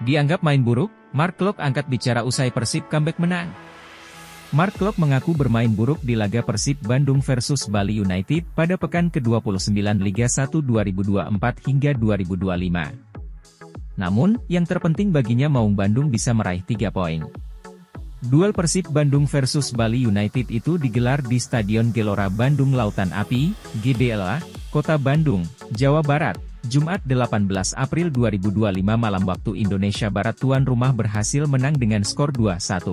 Dianggap main buruk, Mark Klok angkat bicara usai Persib comeback menang. Mark Klok mengaku bermain buruk di laga Persib Bandung versus Bali United pada pekan ke-29 Liga 1 2024 hingga 2025. Namun, yang terpenting baginya Maung Bandung bisa meraih 3 poin. Duel Persib Bandung versus Bali United itu digelar di Stadion Gelora Bandung Lautan Api, GBLA, Kota Bandung, Jawa Barat, Jumat 18 April 2025 malam waktu Indonesia Barat. Tuan rumah berhasil menang dengan skor 2-1.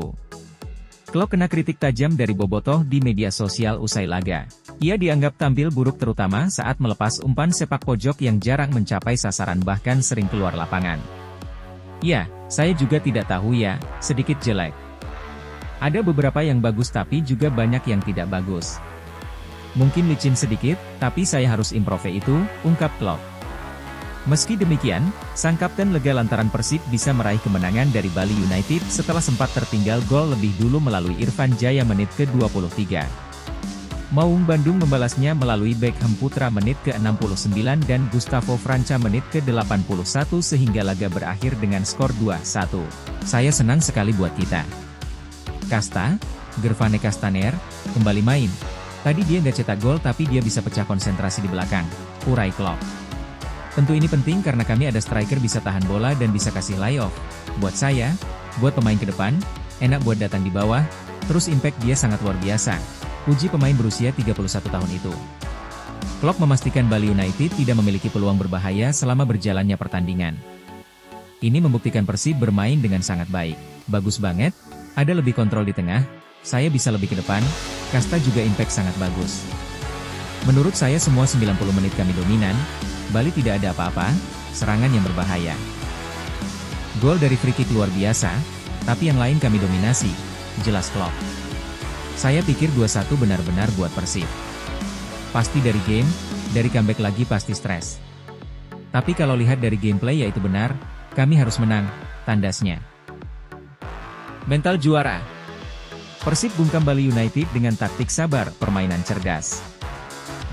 Klok kena kritik tajam dari bobotoh di media sosial usai laga. Ia dianggap tampil buruk terutama saat melepas umpan sepak pojok yang jarang mencapai sasaran bahkan sering keluar lapangan. Ya, saya juga tidak tahu ya, sedikit jelek. Ada beberapa yang bagus tapi juga banyak yang tidak bagus. Mungkin licin sedikit, tapi saya harus improve itu, ungkap Klok. Meski demikian, sang kapten lega lantaran Persib bisa meraih kemenangan dari Bali United setelah sempat tertinggal gol lebih dulu melalui Irfan Jaya menit ke-23. Maung Bandung membalasnya melalui Beckham Putra menit ke-69 dan Gustavo Franca menit ke-81 sehingga laga berakhir dengan skor 2-1. Saya senang sekali buat kita. Kasta, Gervane Castaner, kembali main. Tadi dia nggak cetak gol tapi dia bisa pecah konsentrasi di belakang, urai Klok. Tentu ini penting karena kami ada striker bisa tahan bola dan bisa kasih layoff. Buat saya, buat pemain ke depan, enak buat datang di bawah, terus impact dia sangat luar biasa. Uji pemain berusia 31 tahun itu. Klok memastikan Bali United tidak memiliki peluang berbahaya selama berjalannya pertandingan. Ini membuktikan Persib bermain dengan sangat baik. Bagus banget, ada lebih kontrol di tengah, saya bisa lebih ke depan, Kasta juga impact sangat bagus. Menurut saya semua 90 menit kami dominan, Bali tidak ada apa-apa, serangan yang berbahaya. Gol dari free kick luar biasa, tapi yang lain kami dominasi, jelas Klok. Saya pikir 2-1 benar-benar buat Persib. Pasti dari game, dari comeback lagi pasti stres. Tapi kalau lihat dari gameplay ya itu benar, kami harus menang, tandasnya. Mental juara. Persib bungkam Bali United dengan taktik sabar, permainan cerdas.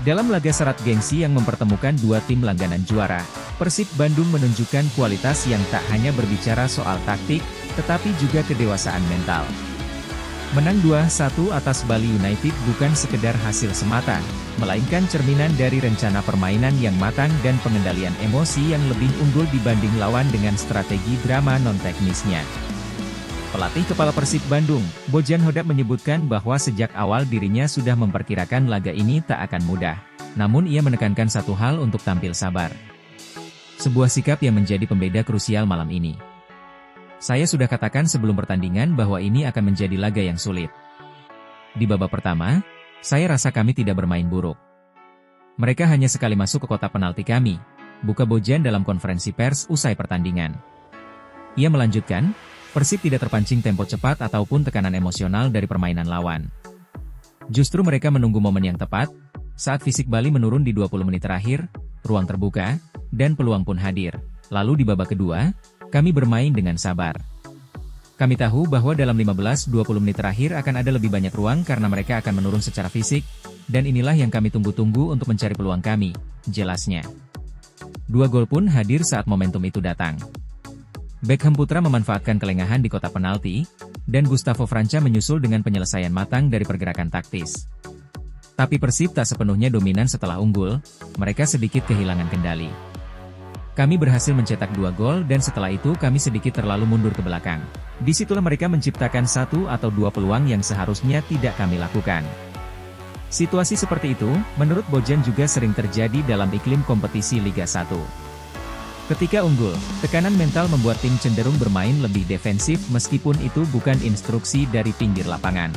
Dalam laga syarat gengsi yang mempertemukan dua tim langganan juara, Persib Bandung menunjukkan kualitas yang tak hanya berbicara soal taktik, tetapi juga kedewasaan mental. Menang 2-1 atas Bali United bukan sekedar hasil semata, melainkan cerminan dari rencana permainan yang matang dan pengendalian emosi yang lebih unggul dibanding lawan dengan strategi drama non-teknisnya. Pelatih kepala Persib Bandung, Bojan Hodak menyebutkan bahwa sejak awal dirinya sudah memperkirakan laga ini tak akan mudah. Namun ia menekankan satu hal untuk tampil sabar. Sebuah sikap yang menjadi pembeda krusial malam ini. Saya sudah katakan sebelum pertandingan bahwa ini akan menjadi laga yang sulit. Di babak pertama, saya rasa kami tidak bermain buruk. Mereka hanya sekali masuk ke kotak penalti kami, buka Bojan dalam konferensi pers usai pertandingan. Ia melanjutkan, Persib tidak terpancing tempo cepat ataupun tekanan emosional dari permainan lawan. Justru mereka menunggu momen yang tepat, saat fisik Bali menurun di 20 menit terakhir, ruang terbuka, dan peluang pun hadir. Lalu di babak kedua, kami bermain dengan sabar. Kami tahu bahwa dalam 15-20 menit terakhir akan ada lebih banyak ruang karena mereka akan menurun secara fisik, dan inilah yang kami tunggu-tunggu untuk mencari peluang kami, jelasnya. 2 gol pun hadir saat momentum itu datang. Beckham Putra memanfaatkan kelengahan di kotak penalti, dan Gustavo Franca menyusul dengan penyelesaian matang dari pergerakan taktis. Tapi Persib tak sepenuhnya dominan setelah unggul, mereka sedikit kehilangan kendali. Kami berhasil mencetak 2 gol dan setelah itu kami sedikit terlalu mundur ke belakang. Disitulah mereka menciptakan 1 atau 2 peluang yang seharusnya tidak kami lakukan. Situasi seperti itu, menurut Bojan juga sering terjadi dalam iklim kompetisi Liga 1. Ketika unggul, tekanan mental membuat tim cenderung bermain lebih defensif meskipun itu bukan instruksi dari pinggir lapangan.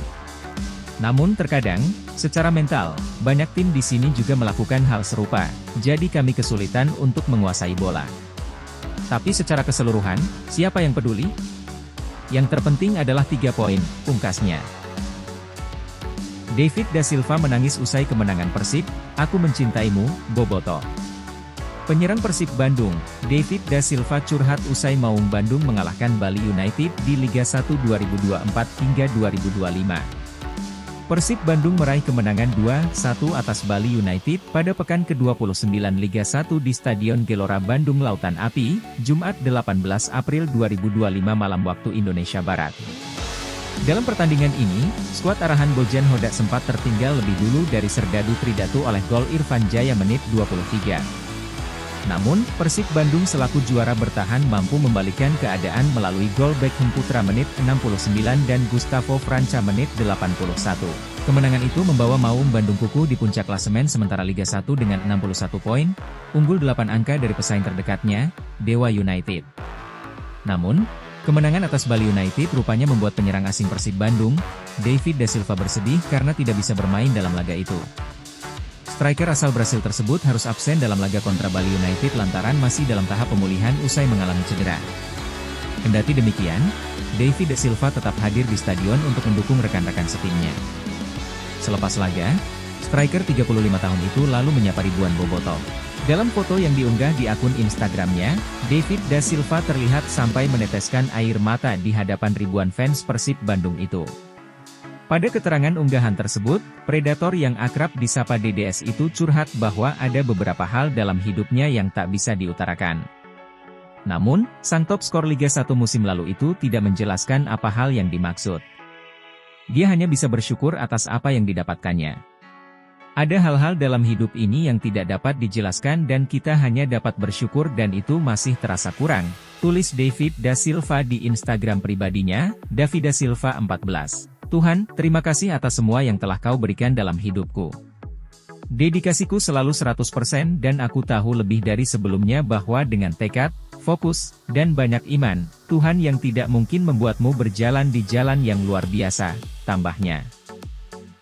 Namun terkadang, secara mental, banyak tim di sini juga melakukan hal serupa, jadi kami kesulitan untuk menguasai bola. Tapi secara keseluruhan, siapa yang peduli? Yang terpenting adalah 3 poin, pungkasnya. David Da Silva menangis usai kemenangan Persib, "Aku mencintaimu, Boboto." Penyerang Persib Bandung, David Da Silva curhat usai Maung Bandung mengalahkan Bali United di Liga 1 2024 hingga 2025. Persib Bandung meraih kemenangan 2-1 atas Bali United pada pekan ke-29 Liga 1 di Stadion Gelora Bandung Lautan Api, Jumat 18 April 2025 malam waktu Indonesia Barat. Dalam pertandingan ini, skuad arahan Bojan Hodak sempat tertinggal lebih dulu dari Serdadu Tridatu oleh gol Irfan Jaya menit 23. Namun, Persib Bandung selaku juara bertahan mampu membalikkan keadaan melalui gol Beckham Putra menit 69 dan Gustavo Franca menit 81. Kemenangan itu membawa Maung Bandung kukuh di puncak klasemen sementara Liga 1 dengan 61 poin, unggul 8 angka dari pesaing terdekatnya, Dewa United. Namun, kemenangan atas Bali United rupanya membuat penyerang asing Persib Bandung, David Da Silva bersedih karena tidak bisa bermain dalam laga itu. Striker asal Brasil tersebut harus absen dalam laga kontra Bali United lantaran masih dalam tahap pemulihan usai mengalami cedera. Kendati demikian, David Da Silva tetap hadir di stadion untuk mendukung rekan-rekan setimnya. Selepas laga, striker 35 tahun itu lalu menyapa ribuan bobotoh. Dalam foto yang diunggah di akun Instagramnya, David Da Silva terlihat sampai meneteskan air mata di hadapan ribuan fans Persib Bandung itu. Pada keterangan unggahan tersebut, predator yang akrab disapa DDS itu curhat bahwa ada beberapa hal dalam hidupnya yang tak bisa diutarakan. Namun, sang top skor Liga 1 musim lalu itu tidak menjelaskan apa hal yang dimaksud. Dia hanya bisa bersyukur atas apa yang didapatkannya. Ada hal-hal dalam hidup ini yang tidak dapat dijelaskan dan kita hanya dapat bersyukur dan itu masih terasa kurang, tulis David Da Silva di Instagram pribadinya, David Da Silva 14. Tuhan, terima kasih atas semua yang telah Kau berikan dalam hidupku. Dedikasiku selalu 100% dan aku tahu lebih dari sebelumnya bahwa dengan tekad, fokus, dan banyak iman, Tuhan yang tidak mungkin membuatmu berjalan di jalan yang luar biasa, tambahnya.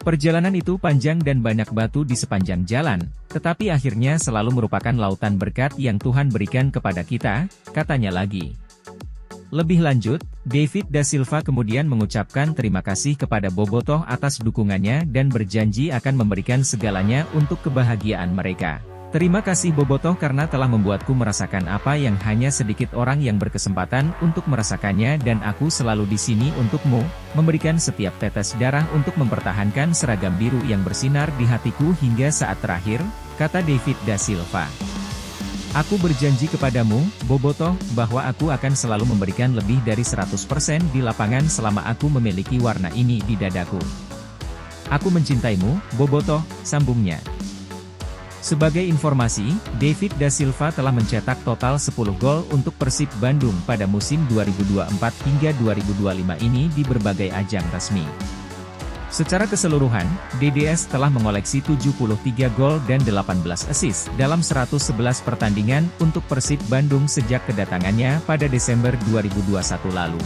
Perjalanan itu panjang dan banyak batu di sepanjang jalan, tetapi akhirnya selalu merupakan lautan berkat yang Tuhan berikan kepada kita, katanya lagi. Lebih lanjut, David Da Silva kemudian mengucapkan terima kasih kepada bobotoh atas dukungannya dan berjanji akan memberikan segalanya untuk kebahagiaan mereka. Terima kasih bobotoh karena telah membuatku merasakan apa yang hanya sedikit orang yang berkesempatan untuk merasakannya dan aku selalu di sini untukmu, memberikan setiap tetes darah untuk mempertahankan seragam biru yang bersinar di hatiku hingga saat terakhir, kata David Da Silva. Aku berjanji kepadamu, bobotoh, bahwa aku akan selalu memberikan lebih dari 100% di lapangan selama aku memiliki warna ini di dadaku. Aku mencintaimu, bobotoh, sambungnya. Sebagai informasi, David Da Silva telah mencetak total 10 gol untuk Persib Bandung pada musim 2024 hingga 2025 ini di berbagai ajang resmi. Secara keseluruhan, DDS telah mengoleksi 73 gol dan 18 assist dalam 111 pertandingan untuk Persib Bandung sejak kedatangannya pada Desember 2021 lalu.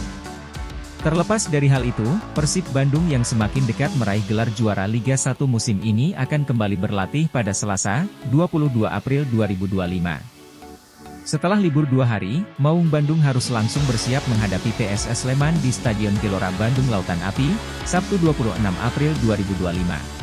Terlepas dari hal itu, Persib Bandung yang semakin dekat meraih gelar juara Liga 1 musim ini akan kembali berlatih pada Selasa, 22 April 2025. Setelah libur 2 hari, Maung Bandung harus langsung bersiap menghadapi PSS Sleman di Stadion Gelora Bandung Lautan Api, Sabtu 26 April 2025.